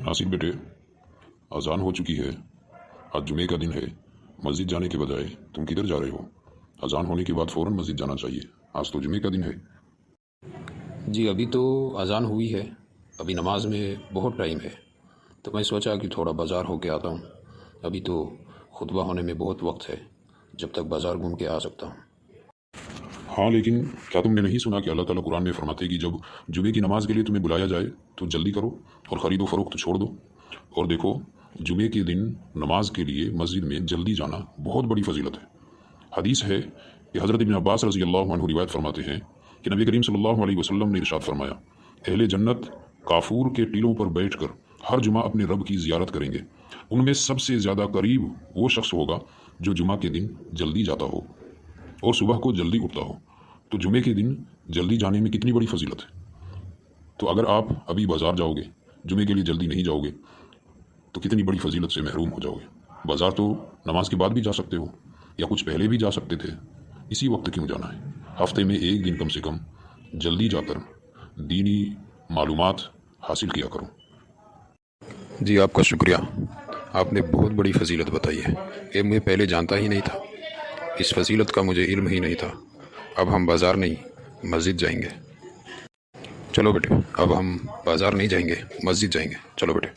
नासिर बेटे, अजान हो चुकी है। आज जुमे का दिन है। मस्जिद जाने के बजाय तुम किधर जा रहे हो? अजान होने के बाद फ़ौरन मस्जिद जाना चाहिए। आज तो जुमे का दिन है। जी अभी तो अजान हुई है, अभी नमाज में बहुत टाइम है, तो मैं सोचा कि थोड़ा बाज़ार होके आता हूँ। अभी तो खुतबा होने में बहुत वक्त है, जब तक बाज़ार घूम के आ सकता हूँ। हाँ, लेकिन क्या तुमने नहीं सुना कि अल्लाह ताला कुरान में फरमाते हैं कि जब जुमे की नमाज के लिए तुम्हें बुलाया जाए तो जल्दी करो और ख़रीदो फ़रोख्त छोड़ दो। और देखो, जुमे के दिन नमाज के लिए मस्जिद में जल्दी जाना बहुत बड़ी फजीलत है। हदीस है कि हज़रत इब्न अब्बास रज़ी अल्लाह अन्हु रिवायत फरमाते हैं कि नबी करीम सल्लल्लाहु अलैहि वसल्लम ने इरशाद फरमाया, अहले जन्नत काफूर के टीलों पर बैठकर हर जुमा अपने रब की ज़ियारत करेंगे। उनमें सबसे ज़्यादा करीब वो शख्स होगा जो जुमा के दिन जल्दी जाता हो और सुबह को जल्दी उठता हो। तो जुमे के दिन जल्दी जाने में कितनी बड़ी फजीलत है। तो अगर आप अभी बाज़ार जाओगे, जुमे के लिए जल्दी नहीं जाओगे, तो कितनी बड़ी फजीलत से महरूम हो जाओगे। बाज़ार तो नमाज के बाद भी जा सकते हो या कुछ पहले भी जा सकते थे, इसी वक्त क्यों जाना है? हफ्ते में एक दिन कम से कम जल्दी जाकर दीनी मालूमात हासिल किया करो। जी आपका शुक्रिया, आपने बहुत बड़ी फजीलत बताई है। ये मैं पहले जानता ही नहीं था, इस फजीलत का मुझे इल्म ही नहीं था। अब हम बाज़ार नहीं मस्जिद जाएंगे। चलो बेटे, अब हम बाज़ार नहीं जाएंगे, मस्जिद जाएंगे। चलो बेटे।